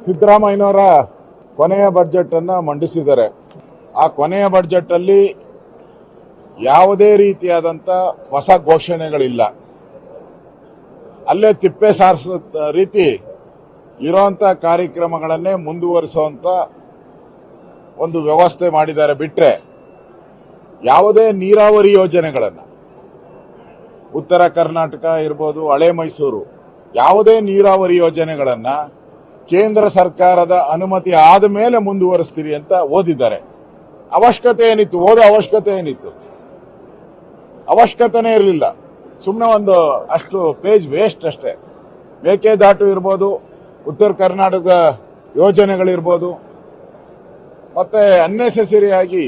ಸಿದ್ದರಾಮಯ್ಯನವರ ಕೊನೆಯ ಬಜೆಟ್ ಅನ್ನ ಮಂಡಿಸಿದ್ದಾರೆ. ಆ ಕೊನೆಯ ಬಜೆಟ್ ಅಲ್ಲಿ ಯಾವುದೇ ರೀತಿಯಾದಂತ ಹೊಸ ಘೋಷಣೆಗಳಿಲ್ಲ. ಅಲ್ಲೇ ತಿಪ್ಪೆ ಸಾರಿಸ ರೀತಿ ಇರುವಂತ ಕಾರ್ಯಕ್ರಮಗಳನ್ನೇ ಮುಂದುವರಿಸುವಂತ ಒಂದು ವ್ಯವಸ್ಥೆ ಮಾಡಿದ್ದಾರೆ. ಬಿಟ್ರೆ ಯಾವುದೇ ನೀರಾವರಿ ಯೋಜನೆಗಳನ್ನ, ಉತ್ತರ ಕರ್ನಾಟಕ ಇರ್ಬೋದು, ಹಳೆ ಮೈಸೂರು, ಯಾವುದೇ ನೀರಾವರಿ ಯೋಜನೆಗಳನ್ನ ಕೇಂದ್ರ ಸರ್ಕಾರದ ಅನುಮತಿ ಆದ ಮೇಲೆ ಮುಂದುವರಿಸ್ತೀರಿ ಅಂತ ಓದಿದ್ದಾರೆ. ಅವಶ್ಯಕತೆ ಏನಿತ್ತು? ಓದೋ ಅವಶ್ಯಕತೆ ಏನಿತ್ತು? ಅವಶ್ಯಕತೆನೇ ಇರಲಿಲ್ಲ. ಸುಮ್ಮನೆ ಒಂದು ಅಷ್ಟು ಪೇಜ್ ವೇಸ್ಟ್ ಅಷ್ಟೇ. ಮೇಕೆದಾಟು ಇರ್ಬೋದು, ಉತ್ತರ ಕರ್ನಾಟಕದ ಯೋಜನೆಗಳಿರ್ಬೋದು, ಮತ್ತೆ ಅನ್ನೆಸೆಸರಿ ಆಗಿ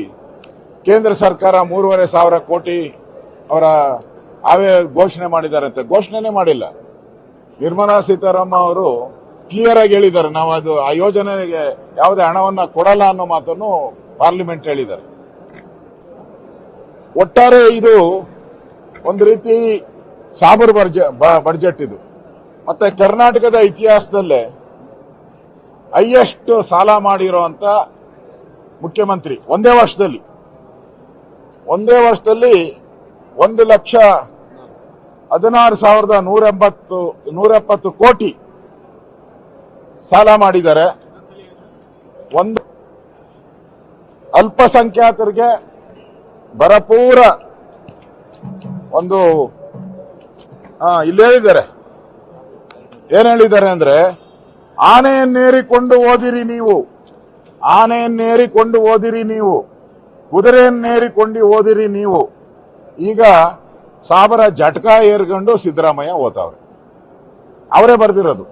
ಕೇಂದ್ರ ಸರ್ಕಾರ 3,500 ಕೋಟಿ ಅವರ ಘೋಷಣೆ ಮಾಡಿದಾರಂತೆ. ಘೋಷಣೆನೇ ಮಾಡಿಲ್ಲ. ನಿರ್ಮಲಾ ಸೀತಾರಾಮನ್ ಅವರು ಕ್ಲಿಯರ್ ಆಗಿ ಹೇಳಿದ್ದಾರೆ, ನಾವು ಆ ಯೋಜನೆಗೆ ಯಾವುದೇ ಹಣವನ್ನ ಕೊಡಲ್ಲ ಅನ್ನೋ ಮಾತನ್ನು ಪಾರ್ಲಿಮೆಂಟ್ ಹೇಳಿದ್ದಾರೆ. ಒಟ್ಟಾರೆ ಇದು ಒಂದು ರೀತಿ ಸಾಬರ್ ಬಜೆಟ್ ಇದು. ಮತ್ತೆ ಕರ್ನಾಟಕದ ಇತಿಹಾಸದಲ್ಲೇ ಹೈಯೆಸ್ಟ್ ಸಾಲ ಮಾಡಿರುವಂತ ಮುಖ್ಯಮಂತ್ರಿ ಒಂದೇ ವರ್ಷದಲ್ಲಿ 1,16,170 ಕೋಟಿ ಸಾಲ ಮಾಡಿದ್ದಾರೆ. ಒಂದು ಅಲ್ಪಸಂಖ್ಯಾತರಿಗೆ ಭರಪೂರ ಒಂದು ಇಲ್ಲಿ ಹೇಳಿದ್ದಾರೆ. ಏನ್ ಹೇಳಿದ್ದಾರೆ ಅಂದ್ರೆ, ಆನೆಯನ್ನೇರಿಕೊಂಡು ಓದಿರಿ ನೀವು, ಆನೆಯನ್ನೇರಿಕೊಂಡು ಓದಿರಿ ನೀವು, ಕುದುರೆಯನ್ನೇರಿಕೊಂಡು ಓದಿರಿ ನೀವು. ಈಗ ಸಾಬರ ಜಟಕ ಏರ್ಕೊಂಡು ಸಿದ್ದರಾಮಯ್ಯ ಓದ್ತಾವ್ರೆ. ಅವರೇ ಬರೆದಿರೋದು.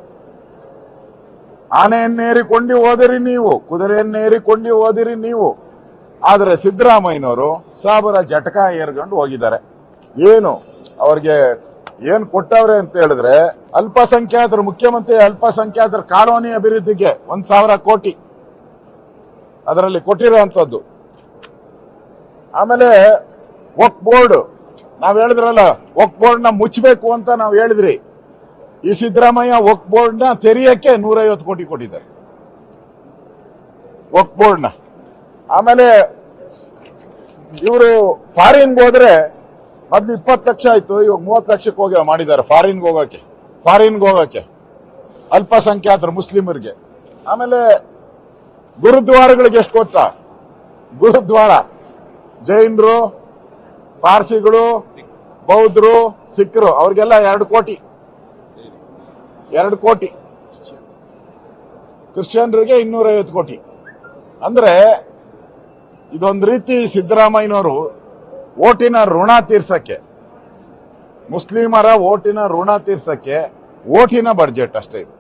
ಆನೆಯನ್ನೇರಿಕೊಂಡು ಓದಿರಿ ನೀವು, ಕುದುರೆಯನ್ನೇರಿಕೊಂಡು ಓದಿರಿ ನೀವು. ಆದರೆ ಸಿದ್ದರಾಮಯ್ಯನವರು ಸಾಬರ ಜಟಕ ಏರ್ಕೊಂಡು ಹೋಗಿದ್ದಾರೆ. ಏನು ಅವ್ರಿಗೆ ಏನ್ ಕೊಟ್ಟವ್ರೆ ಅಂತ ಹೇಳಿದ್ರೆ, ಅಲ್ಪಸಂಖ್ಯಾತರು ಮುಖ್ಯಮಂತ್ರಿ ಅಲ್ಪಸಂಖ್ಯಾತರ ಕಾಲೋನಿ ಅಭಿವೃದ್ಧಿಗೆ 1,000 ಕೋಟಿ ಅದರಲ್ಲಿ ಕೊಟ್ಟಿರುವಂತದ್ದು. ಆಮೇಲೆ ವಕ್ಫ್ ಬೋರ್ಡ್, ನಾವ್ ಹೇಳಿದ್ರಲ್ಲ ವಕ್ಫ್ ಬೋರ್ಡ್ ನ ಮುಚ್ಚಬೇಕು ಅಂತ ನಾವು ಹೇಳಿದ್ರಿ. ಈ ಸಿದ್ದರಾಮಯ್ಯ ವಕ್ಫ್ ಬೋರ್ಡ್ ನ ತೆರೆಯಕ್ಕೆ 150 ಕೋಟಿ ಕೊಟ್ಟಿದ್ದಾರೆ ವಕ್ಫ್ ಬೋರ್ಡ್ ನ. ಆಮೇಲೆ ಇವರು ಫಾರಿನ್ಗೆ ಹೋದ್ರೆ ಮೊದ್ಲು 20 ಲಕ್ಷ ಆಯ್ತು, ಇವಾಗ 30 ಲಕ್ಷಕ್ಕೆ ಹೋಗಿ ಮಾಡಿದ್ದಾರೆ ಫಾರಿನ್ಗೆ ಹೋಗಕ್ಕೆ ಅಲ್ಪಸಂಖ್ಯಾತರು ಮುಸ್ಲಿಮರಿಗೆ. ಆಮೇಲೆ ಗುರುದ್ವಾರಗಳಿಗೆ ಎಷ್ಟು ಗೊತ್ತಾ? ಗುರುದ್ವಾರ ಜೈನರು, ಪಾರ್ಸಿಗಳು, ಬೌದ್ಧರು, ಸಿಖ್ರು ಅವ್ರಿಗೆಲ್ಲ 2 ಕೋಟಿ, ಕ್ರಿಶ್ಚಿಯನ್ರಿಗೆ 250 ಕೋಟಿ. ಅಂದ್ರೆ ಇದೊಂದು ರೀತಿ ಸಿದ್ದರಾಮಯ್ಯನವರು ಓಟಿನ ಋಣ ತೀರ್ಸಕ್ಕೆ, ಮುಸ್ಲಿಮರ ಓಟಿನ ಋಣ ತೀರ್ಸಕ್ಕೆ ಓಟಿನ ಬಜೆಟ್ ಅಷ್ಟೇ ಇದು.